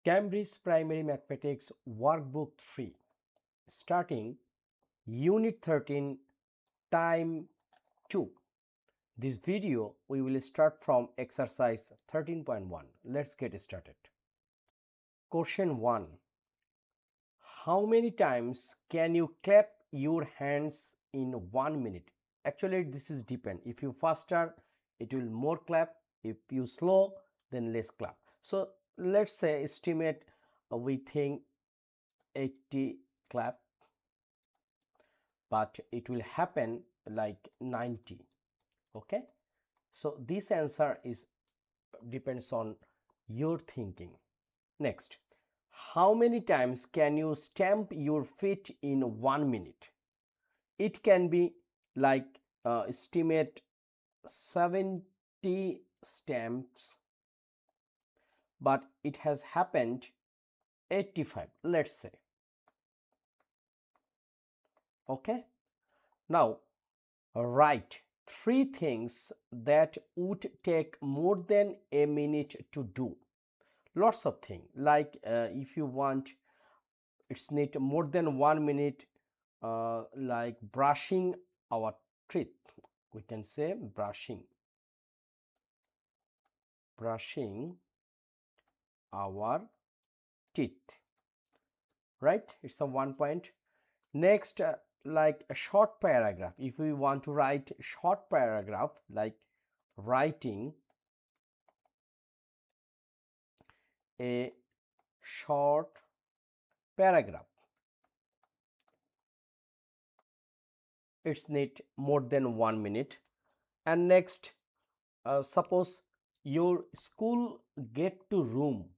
Cambridge Primary Mathematics Workbook 3, starting Unit 13, Time 2. This video we will start from exercise 13.1. Let's get started. Question 1. How many times can you clap your hands in 1 minute? Actually, this is depend. If you faster, it will more clap. If you slow, then less clap. So let's say estimate we think 80 clap, but it will happen like 90. Okay, so this answer is depends on your thinking. Next, how many times can you stamp your feet in 1 minute? It can be like estimate 70 stamps, but it has happened 85, let's say. Okay, now write 3 things that would take more than a minute to do. Lots of things, like if you want it's need more than 1 minute, like brushing our teeth, we can say brushing our teeth, right? It's a 1 point. Next, like a short paragraph, if we want to write short paragraph, like writing a short paragraph, it's need more than 1 minute. And next, suppose your school get to room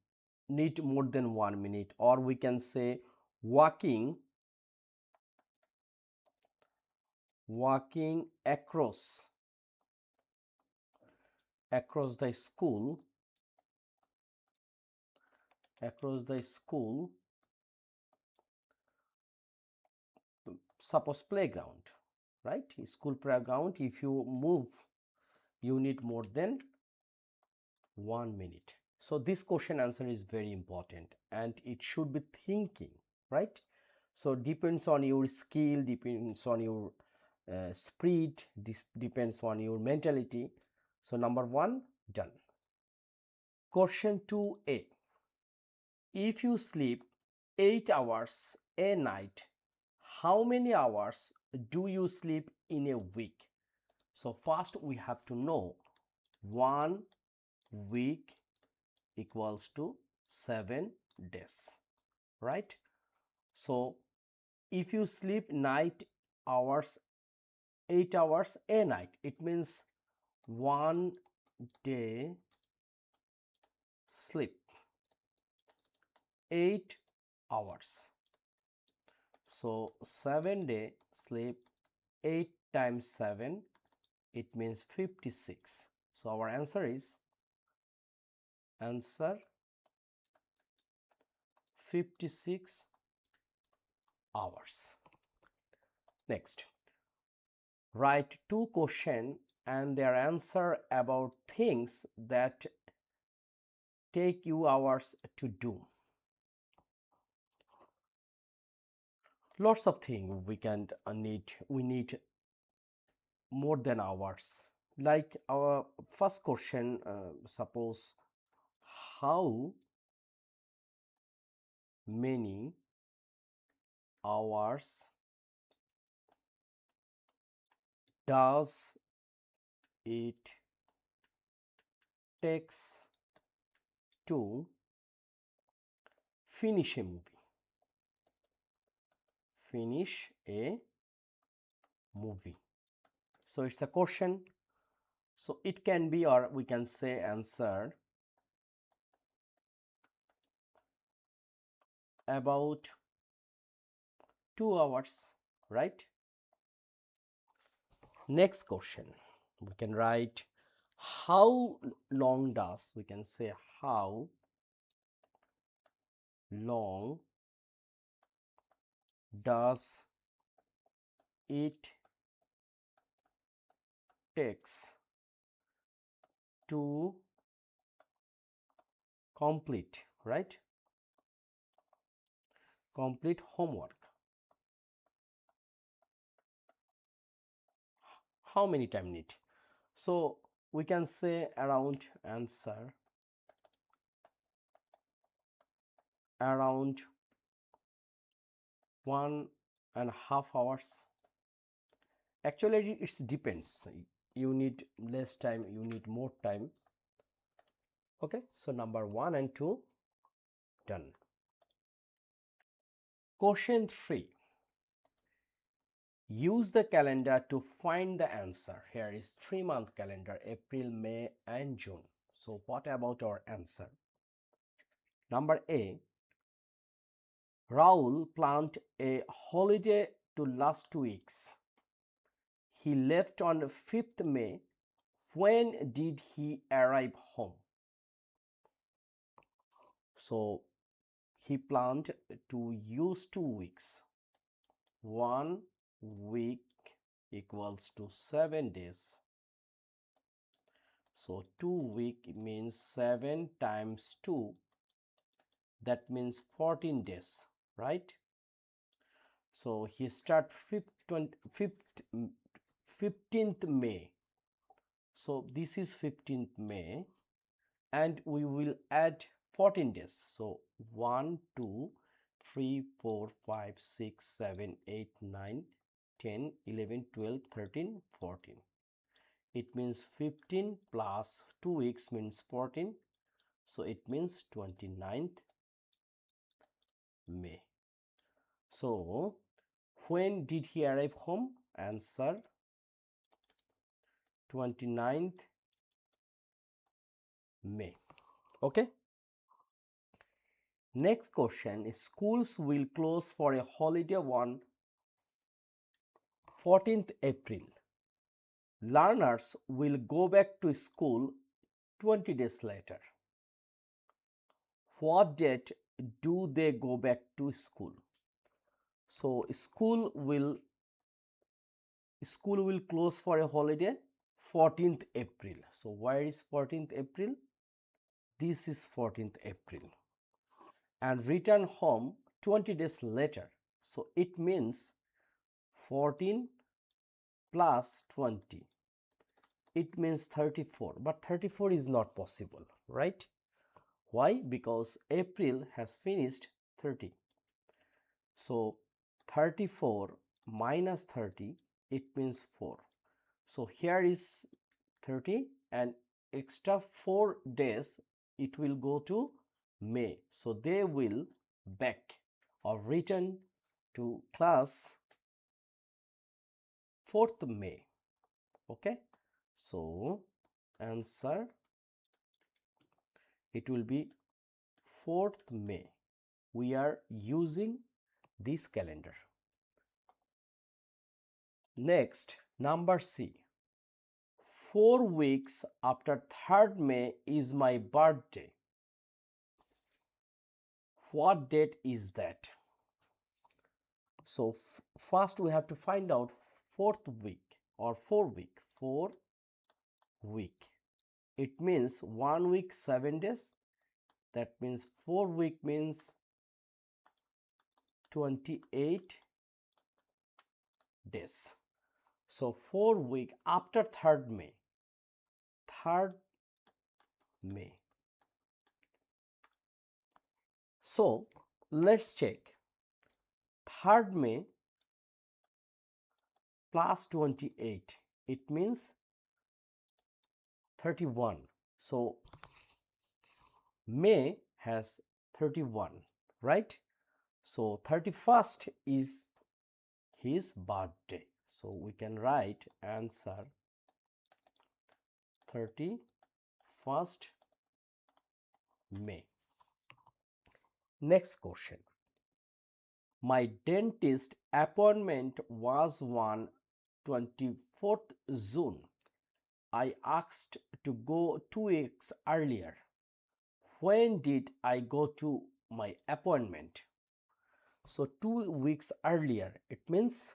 need more than 1 minute, or we can say walking across the school suppose playground, right? School playground, if you move you need more than 1 minute. So this question answer is very important and it should be thinking, right? So depends on your skill, depends on your speed, this depends on your mentality. So number 1 done. Question 2a. If you sleep 8 hours a night, how many hours do you sleep in a week? So first we have to know 1 week equals to 7 days, right? So if you sleep 8 hours a night, it means 1 day sleep 8 hours. So 7 day sleep, 8 times 7, it means 56. So our answer is 56 hours. Next, write 2 questions and their answer about things that take you hours to do. Lots of things we can we need more than hours. Like our first question, suppose how many hours does it takes to finish a movie? So it's a question, so it can be, or we can say answer about 2 hours, right? Next question, we can write how long does, we can say how long does it takes to complete, right? complete homework. How many time need? So we can say around answer around 1.5 hours. Actually it depends, you need less time, you need more time. Okay, so number 1 and 2 done. Question 3, use the calendar to find the answer. Here is 3-month calendar, April, May and June. So what about our answer? Number A, Raul planned a holiday to last 2 weeks. He left on 5th May. When did he arrive home? So he planned to use 2 weeks. 1 week equals to 7 days. So 2 week means 7 times 2. That means 14 days, right? So he start 15th May. So this is 15th May and we will add 14 days. So 1, 2, 3, 4, 5, 6, 7, 8, 9, 10, 11, 12, 13, 14. It means 15 plus 2 weeks means 14. So it means 29th May. So when did he arrive home? Answer 29th May. Okay. Next question is, schools will close for a holiday on 14th April. Learners will go back to school 20 days later. What date do they go back to school? So school will close for a holiday 14th April. So where is 14th April? This is 14th April. And return home 20 days later. So it means 14 plus 20. It means 34. But 34 is not possible, right? Why? Because April has finished 30. So 34 minus 30, it means 4. So here is 30 and extra 4 days it will go to May. So they will back or return to class 4th May. Okay. So answer, it will be 4th May. We are using this calendar. Next, number C. 4 weeks after 3rd May is my birthday. What date is that? So first we have to find out 4th week or 4 week. 4 week. It means 1 week 7 days. That means 4 week means 28 days. So 4 week after 3rd May. 3rd May. So let's check. 3rd May plus 28. It means 31. So May has 31, right? So 31st is his birthday. So we can write answer 31st May. Next question. My dentist appointment was on 24th June. I asked to go 2 weeks earlier. When did I go to my appointment? So 2 weeks earlier, it means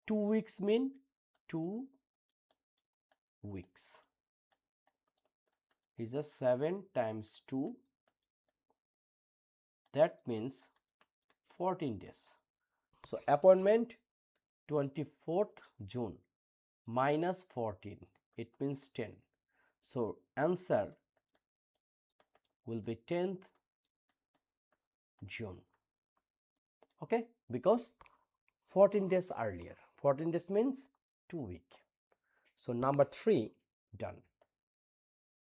2 weeks mean 2 weeks. Is a 7 times 2. That means 14 days. So appointment 24th June minus 14, it means 10. So answer will be 10th June. Okay, because 14 days earlier. 14 days means 2 weeks. So number 3 done.